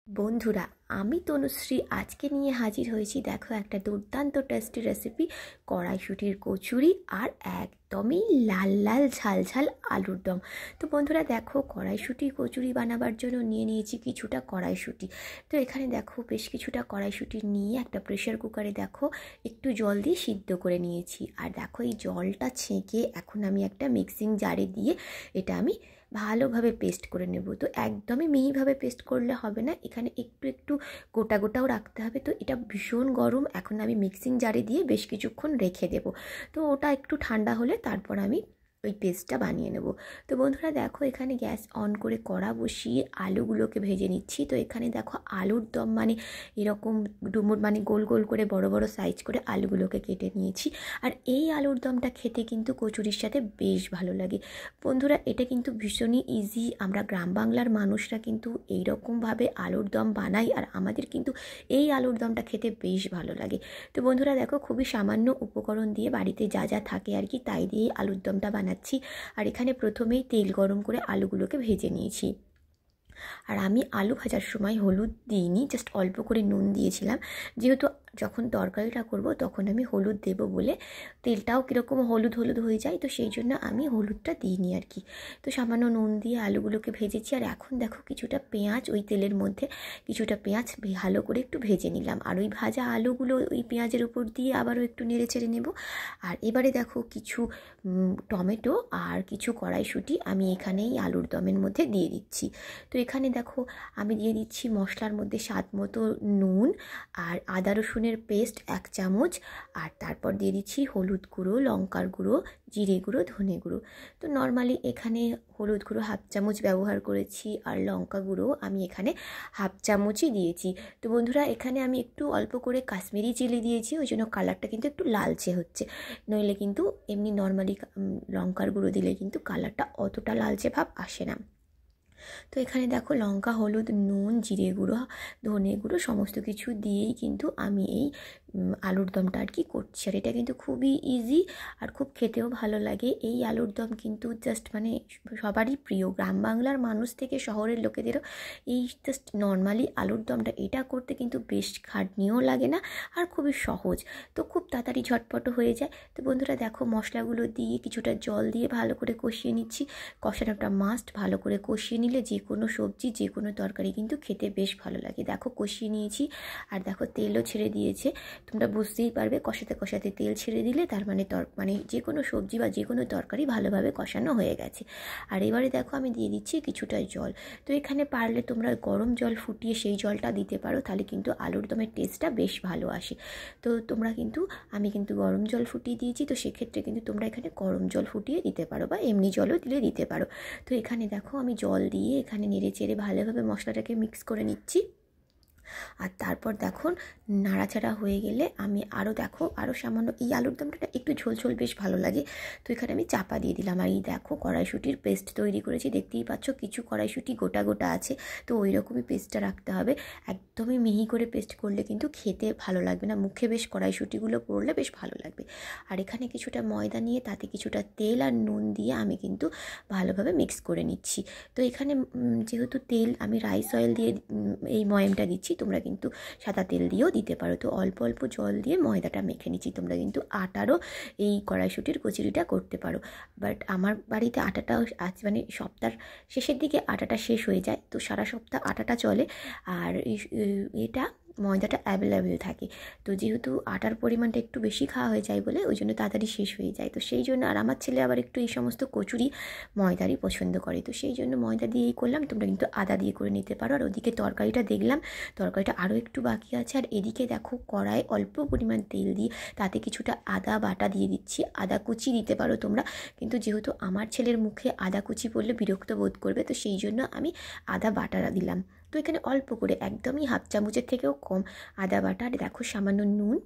বন্ধুরা, আমি তনুশ্রী আজকে নিয়ে হাজির হয়েছি। দেখো, একটা দুর্দান্ত টেস্টি রেসিপি, কড়াইশুঁটির কচুরি আর একদমই লাল লাল ঝাল ঝাল আলুর দম। তো বন্ধুরা দেখো, কড়াইশুঁটি কচুরি বানাবার জন্য নিয়ে নিয়েছি কিছুটা কড়াইশুঁটি। তো এখানে দেখো বেশ কিছুটা কড়াইশুঁটি নিয়ে একটা প্রেশার কুকারে দেখো একটু জল দিয়ে সিদ্ধ করে নিয়েছি। আর দেখো এই জলটা ছেঁকে এখন আমি একটা মিক্সিং জারে দিয়ে এটা আমি ভালোভাবে পেস্ট করে নেব। তো একদমই মিহিভাবে পেস্ট করলে হবে না, এখানে একটু একটু গোটা গোটাও রাখতে হবে। তো এটা ভীষণ গরম, এখন আমি মিক্সিং জারে দিয়ে বেশ কিছুক্ষণ রেখে দেব। তো ওটা একটু ঠান্ডা হলে তারপর আমি ওই পেস্টটা বানিয়ে নেব। তো বন্ধুরা দেখো, এখানে গ্যাস অন করে কড়া বসিয়ে আলুগুলোকে ভেজে নিচ্ছি। তো এখানে দেখো আলুর দম মানে এরকম ডুমুর মানে গোল গোল করে বড় বড় সাইজ করে আলুগুলোকে কেটে নিয়েছি। আর এই আলুর দমটা খেতে কিন্তু কচুরির সাথে বেশ ভালো লাগে। বন্ধুরা এটা কিন্তু ভীষণই ইজি, আমরা গ্রাম বাংলার মানুষরা কিন্তু এইরকমভাবে আলুর দম বানাই, আর আমাদের কিন্তু এই আলুর দমটা খেতে বেশ ভালো লাগে। তো বন্ধুরা দেখো, খুবই সামান্য উপকরণ দিয়ে বাড়িতে যা যা থাকে আর কি তাই দিয়েই আলুর দমটা বানাচ্ছি। আর এখানে প্রথমেই তেল গরম করে আলুগুলোকে ভেজে নিয়েছি। আর আমি আলু ভাজার সময় হলুদ দিইনি, জাস্ট অল্প করে নুন দিয়েছিলাম, যেহেতু যখন তরকারিটা করব তখন আমি হলুদ দেব বলে তেলটাও কীরকম হলুদ হলুদ হয়ে যায়, তো সেই জন্য আমি হলুদটা দিইনি আর কি। তো সামান্য নুন দিয়ে আলুগুলোকে ভেজেছি। আর এখন দেখো কিছুটা পেঁয়াজ ওই তেলের মধ্যে কিছুটা পেঁয়াজ ভালো করে একটু ভেজে নিলাম। আর ওই ভাজা আলুগুলো ওই পেঁয়াজের উপর দিয়ে আবারও একটু নেড়ে চেড়ে নেব। আর এবারে দেখো কিছু টমেটো আর কিছু কড়াইশুঁটি আমি এখানেই আলুর দমের মধ্যে দিয়ে দিচ্ছি। তো এখানে দেখো আমি দিয়ে দিচ্ছি মশলার মধ্যে স্বাদ মতো নুন আর আদা রসুনের পেস্ট 1 চামচ, আর তারপর দিয়ে দিচ্ছি হলুদ গুঁড়ো, লঙ্কার গুঁড়ো, জিরে গুঁড়ো, ধনে গুঁড়ো। তো নর্মালি এখানে হলুদ গুঁড়ো 1/2 চামচ ব্যবহার করেছি, আর লঙ্কা গুঁড়ো আমি এখানে 1/2 চামচই দিয়েছি। তো বন্ধুরা এখানে আমি একটু অল্প করে কাশ্মীরি চিলি দিয়েছি, ওই জন্য কালারটা কিন্তু একটু লালচে হচ্ছে, নইলে কিন্তু এমনি নর্মালি লঙ্কার গুঁড়ো দিলে কিন্তু কালারটা অতটা লালচে ভাব আসে না। তো এখানে দেখো লঙ্কা, হলুদ, নুন, জিরে গুঁড়ো, ধনে গুঁড়ো সমস্ত কিছু দিয়েই কিন্তু আমি এই আলুর দমটা আর কি করছি। আর এটা কিন্তু খুবই ইজি আর খুব খেতেও ভালো লাগে। এই আলুর দম কিন্তু জাস্ট মানে সবারই প্রিয়, গ্রাম বাংলার মানুষ থেকে শহরের লোকেদেরও এই জাস্ট নর্মালি আলুর দমটা এটা করতে কিন্তু বেশ খাটনিও লাগে না, আর খুবই সহজ। তো খুব তাড়াতাড়ি ঝটপট হয়ে যায়। তো বন্ধুরা দেখো মশলাগুলো দিয়ে কিছুটা জল দিয়ে ভালো করে কষিয়ে নিচ্ছি। কষানোটা মাস্ট, ভালো করে কষিয়ে নিলে যে কোনো সবজি যে কোনো তরকারি কিন্তু খেতে বেশ ভালো লাগে। দেখো কষিয়ে নিয়েছি, আর দেখো তেলও ছেড়ে দিয়েছে। তোমরা বুঝতেই পারবে কষাতে কষাতে তেল ছেড়ে দিলে তার মানে যে কোনো সবজি বা যে কোনো তরকারি ভালোভাবে কষানো হয়ে গেছে। আর এবারে দেখো আমি দিয়ে দিচ্ছি কিছুটা জল। তো এখানে পারলে তোমরা গরম জল ফুটিয়ে সেই জলটা দিতে পারো, তাহলে কিন্তু আলুর দমের টেস্টটা বেশ ভালো আসে। তো তোমরা কিন্তু আমি কিন্তু গরম জল ফুটিয়ে দিয়েছি, তো সেক্ষেত্রে কিন্তু তোমরা এখানে গরম জল ফুটিয়ে দিতে পারো বা এমনি জলও দিতে পারো। তো এখানে দেখো আমি জল দিয়ে এখানে নেড়ে চেড়ে ভালোভাবে মশলাটাকে মিক্স করে নিচ্ছি। আর তারপর দেখো নাড়াচাড়া হয়ে গেলে আমি আরও সামান্য এই আলুর দমটা একটু ঝোল ঝোল বেশ ভালো লাগে, তো এখানে আমি চাপা দিয়ে দিলাম। আর এই দেখো কড়াইশুঁটির পেস্ট তৈরি করেছি, দেখতেই পাচ্ছ কিছু কড়াইশুঁটি গোটা গোটা আছে, তো ওই রকমই পেস্টটা রাখতে হবে। একদমই মিহি করে পেস্ট করলে কিন্তু খেতে ভালো লাগবে না, মুখে বেশ কড়াইশুঁটিগুলো পড়লে বেশ ভালো লাগবে। আর এখানে কিছুটা ময়দা নিয়ে তাতে কিছুটা তেল আর নুন দিয়ে আমি কিন্তু ভালোভাবে মিক্স করে নিচ্ছি। তো এখানে যেহেতু তেল আমি রাইস অয়েল দিয়ে এই ময়ামটা দিচ্ছি, তোমরা কিন্তু সাদা তেল দিয়েও দিতে পারো। তো অল্প অল্প জল দিয়ে ময়দাটা মেখে নিচ্ছি। তোমরা কিন্তু আটারও এই কড়াইশুঁটির কচুরিটা করতে পারো, বাট আমার বাড়িতে আটাটা আজ মানে সপ্তাহের শেষের দিকে আটাটা শেষ হয়ে যায়, তো সারা সপ্তাহ আটাটা চলে। আর এটা ময়দাটা অ্যাভেলেবেল থাকে, তো যেহেতু আটার পরিমাণটা একটু বেশি খাওয়া হয়ে যায় বলে ওই জন্য তাড়াতাড়ি শেষ হয়ে যায়। তো সেই জন্য, আর আমার ছেলে আবার একটু এই সমস্ত কচুরি ময়দারই পছন্দ করে, তো সেই জন্য ময়দা দিয়েই করলাম। তোমরা কিন্তু আদা দিয়ে করে নিতে পারো। আর ওদিকে তরকারিটা দেখলাম, তরকারিটা আরও একটু বাকি আছে। আর এদিকে দেখো কড়াই অল্প পরিমাণ তেল দিয়ে তাতে কিছুটা আদা বাটা দিয়ে দিচ্ছি, আদা কুচি দিতে পারো তোমরা, কিন্তু যেহেতু আমার ছেলের মুখে আদা কুচি পড়লে বিরক্ত বোধ করবে, তো সেই জন্য আমি আদা বাটা দিলাম। তো এখানে অল্প করে একদমই 1/2 চামচের থেকেও কম আদা বাটা। আর দেখো সামান্য নুন,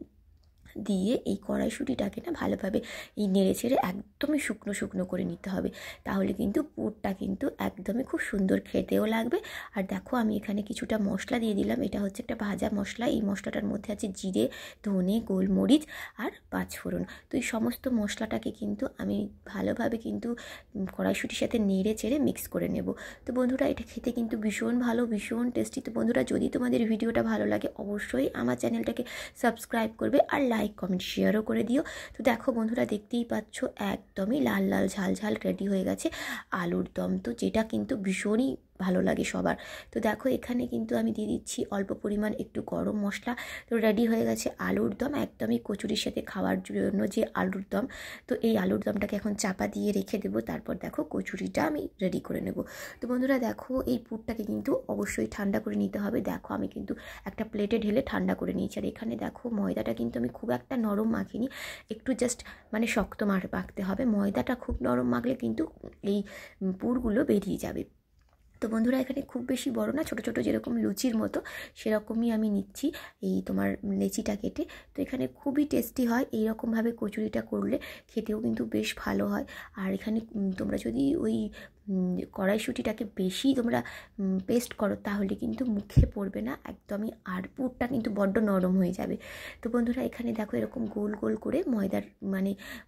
দিয়ে এই কড়াইশুঁটিটাকে না ভালোভাবে এই নেড়ে ছেড়ে একদমই শুকনো শুকনো করে নিতে হবে। তাহলে কিন্তু পুরটা কিন্তু একদমই খুব সুন্দর খেতেও লাগবে। আর দেখো আমি এখানে কিছুটা মশলা দিয়ে দিলাম, এটা হচ্ছে একটা ভাজা মশলা। এই মশলাটার মধ্যে আছে জিরে, ধনে, গোলমরিচ আর পাঁচফোড়ন। তো এই সমস্ত মশলাটাকে কিন্তু আমি ভালোভাবে কিন্তু কড়াইশুঁটির সাথে নেড়ে চেড়ে মিক্স করে নেব। তো বন্ধুরা এটা খেতে কিন্তু ভীষণ ভালো, ভীষণ টেস্টি। তো বন্ধুরা যদি তোমাদের ভিডিওটা ভালো লাগে অবশ্যই আমার চ্যানেলটাকে সাবস্ক্রাইব করবে আর লাইক কমেন্ট শেয়ারও করে দিও। তো দেখো বন্ধুরা দেখতেই পাচ্ছ একদমই লাল লাল ঝাল ঝাল রেডি হয়ে গেছে আলুর দম, তো যেটা কিন্তু ভীষণই ভালো লাগে সবার। তো দেখো এখানে কিন্তু আমি দিয়ে দিচ্ছি অল্প পরিমাণ একটু গরম মশলা। তো রেডি হয়ে গেছে আলুর দম, একদমই কচুরির সাথে খাওয়ার জন্য যে আলুর দম। তো এই আলুর দমটাকে এখন চাপা দিয়ে রেখে দেবো, তারপর দেখো কচুরিটা আমি রেডি করে নেব। তো বন্ধুরা দেখো এই পুরটাকে কিন্তু অবশ্যই ঠান্ডা করে নিতে হবে। দেখো আমি কিন্তু একটা প্লেটে ঢেলে ঠান্ডা করে নিয়েছি। আর এখানে দেখো ময়দাটা কিন্তু আমি খুব একটা নরম মাখিনি, একটু জাস্ট মানে শক্ত মাখতে হবে। ময়দাটা খুব নরম মাখলে কিন্তু এই পুরগুলো বেরিয়ে যাবে। তো বন্ধুরা এখানে খুব বেশি বড় না, ছোট ছোট যেরকম লুচির মতো সেরকমই আমি নিচ্ছি এই তোমার লেচিটা কেটে। তো এখানে খুবই টেস্টি হয় এইরকমভাবে কচুরিটা করলে, খেতেও কিন্তু বেশ ভালো হয়। আর এখানে তোমরা যদি ওই কড়াইশুঁটিটাকে বেশি তোমরা পেস্ট করো তাহলে কিন্তু মুখে পড়বে না একদমই, আর পুরটা কিন্তু বড্ড নরম হয়ে যাবে। তো বন্ধুরা এখানে দেখো এরকম গোল গোল করে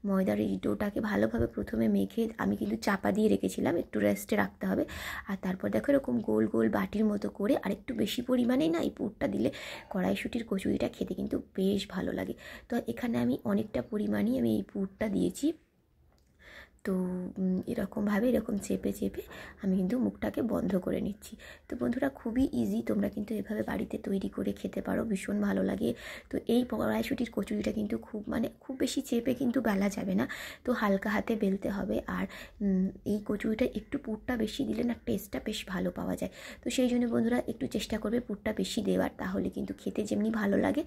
ময়দার এই ডোটাকে ভালোভাবে প্রথমে মেখে আমি কিন্তু চাপা দিয়ে রেখেছিলাম, একটু রেস্টে রাখতে হবে। আর তারপর দেখো এরকম গোল গোল বাটির মতো করে আর একটু বেশি পরিমাণেই না এই পুরটা দিলে কড়াইশুঁটির কচুরিটা খেতে কিন্তু বেশ ভালো লাগে। তো এখানে আমি অনেকটা পরিমাণই আমি এই পুরটা দিয়েছি। তো এরকমভাবে এরকম চেপে চেপে আমি কিন্তু মুখটাকে বন্ধ করে নিচ্ছি। তো বন্ধুরা খুবই ইজি, তোমরা কিন্তু এভাবে বাড়িতে তৈরি করে খেতে পারো, ভীষণ ভালো লাগে। তো এই কড়াইশুঁটির কচুরিটা কিন্তু খুব বেশি চেপে কিন্তু বেলা যাবে না, তো হালকা হাতে বেলতে হবে। আর এই কচুরিটা একটু পুরটা বেশি দিলে না টেস্টটা বেশ ভালো পাওয়া যায়। তো সেই জন্য বন্ধুরা একটু চেষ্টা করবে পুরটা বেশি দেওয়ার, তাহলে কিন্তু খেতে যেমনি ভালো লাগে।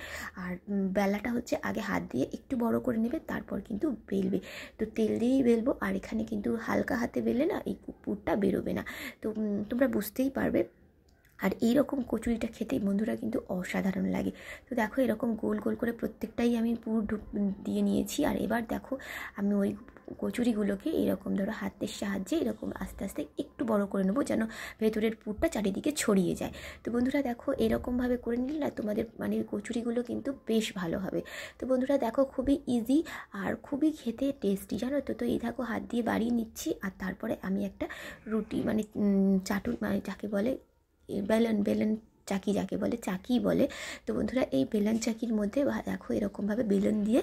আর বেলাটা হচ্ছে আগে হাত দিয়ে একটু বড় করে নেবে, তারপর কিন্তু বেলবে। তো তেল দিয়েই বেলবো, আর এখানে কিন্তু হালকা হাতে বেলে না এই পুরটা বেরোবে না। তো তোমরা বুঝতেই পারবে। আর এইরকম কচুরিটা খেতে বন্ধুরা কিন্তু অসাধারণ লাগে। তো দেখো এরকম গোল গোল করে প্রত্যেকটাই আমি পুর দিয়ে নিয়েছি। আর এবার দেখো আমি ওই কচুরিগুলোকে এরকম ধরো হাতের সাহায্যে এরকম আস্তে আস্তে একটু বড় করে নেবো, যেন ভেতরের পুরটা চারিদিকে ছড়িয়ে যায়। তো বন্ধুরা দেখো এরকমভাবে করে নিলে না তোমাদের মানে কচুরিগুলো কিন্তু বেশ ভালো হবে। তো বন্ধুরা দেখো খুবই ইজি আর খুবই খেতে টেস্টি, জানো তো। তো এই দেখো হাত দিয়ে বাড়িয়ে নিচ্ছি, আর তারপরে আমি একটা রুটি মানে চাটুর মানে যাকে বলে বেলন চাকি, যাকে বলে চাকি বলে। তো বন্ধুরা এই বেলন চাকির মধ্যে দেখো এরকমভাবে বেলন দিয়ে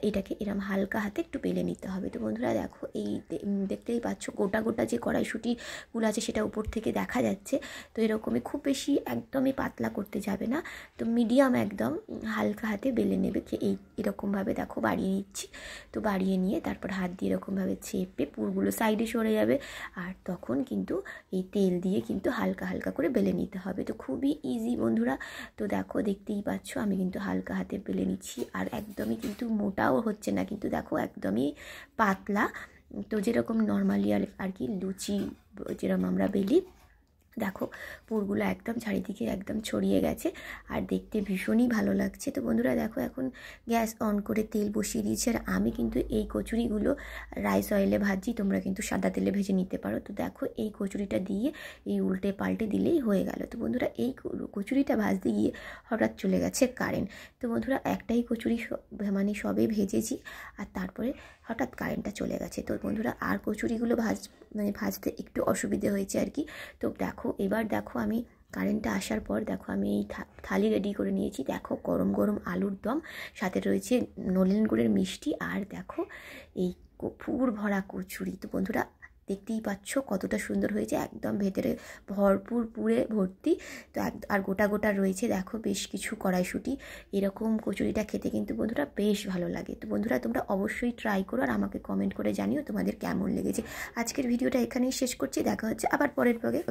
এটাকে এরকম হালকা হাতে একটু বেলে নিতে হবে। তো বন্ধুরা দেখো এই দেখতেই পাচ্ছ গোটা গোটা যে কড়াইশুঁটিগুলো আছে সেটা উপর থেকে দেখা যাচ্ছে। তো এরকমই খুব বেশি একদমই পাতলা করতে যাবে না, তো মিডিয়াম একদম হালকা হাতে বেলে নেবে। এরকমভাবে দেখো বাড়িয়ে নিচ্ছি। তো বাড়িয়ে নিয়ে তারপর হাত দিয়ে এরকমভাবে চেপে পুরগুলো সাইডে সরে যাবে, আর তখন কিন্তু এই তেল দিয়ে কিন্তু হালকা হালকা করে বেলে নিতে হবে। তো খুবই ইজি বন্ধুরা। তো দেখো দেখতেই পাচ্ছ আমি কিন্তু হালকা হাতে বেলে নিচ্ছি, আর একদমই কিন্তু মোটাও হচ্ছে না, কিন্তু দেখো একদমই পাতলা। তো যেরকম নর্মালি আর কি লুচি যেরকম আমরা বেলি, দেখো পুরগুলো একদম চারিদিকে একদম ছড়িয়ে গেছে আর দেখতে ভীষণই ভালো লাগছে। তো বন্ধুরা দেখো এখন গ্যাস অন করে তেল বসিয়ে দিয়েছি, আর আমি কিন্তু এই কচুরিগুলো রাইস অয়েলে ভাজি, তোমরা কিন্তু সাদা তেলে ভেজে নিতে পারো। তো দেখো এই কচুরিটা দিয়ে এই উল্টে পাল্টে দিলেই হয়ে গেল। তো বন্ধুরা এই কচুরিটা ভাজতে গিয়ে হঠাৎ চলে গেছে কারেন্ট। তো বন্ধুরা একটাই কচুরি মানে সবে ভেজেছি, আর তারপরে হঠাৎ কারেন্টটা চলে গেছে। তো বন্ধুরা আর কচুরিগুলো ভাজতে একটু অসুবিধে হয়েছে আর কি। তো দেখো এবার দেখো আমি কারেন্টটা আসার পর দেখো আমি এই থালি রেডি করে নিয়েছি। দেখো গরম গরম আলুর দম, সাথে রয়েছে নলেন গুড়ের মিষ্টি, আর দেখো এই পুর ভরা কচুরি। তো বন্ধুরা দেখতেই পাচ্ছ কতটা সুন্দর হয়েছে, একদম ভেতরে ভরপুর পুরে ভর্তি। তো আর গোটা গোটা রয়েছে দেখো বেশ কিছু কড়াইশুঁটি। এরকম কচুরিটা খেতে কিন্তু বন্ধুরা বেশ ভালো লাগে। তো বন্ধুরা তোমরা অবশ্যই ট্রাই করো, আর আমাকে কমেন্ট করে জানিও তোমাদের কেমন লেগেছে। আজকের ভিডিওটা এখানেই শেষ করছি, দেখা হচ্ছে আবার পরের ভাগে।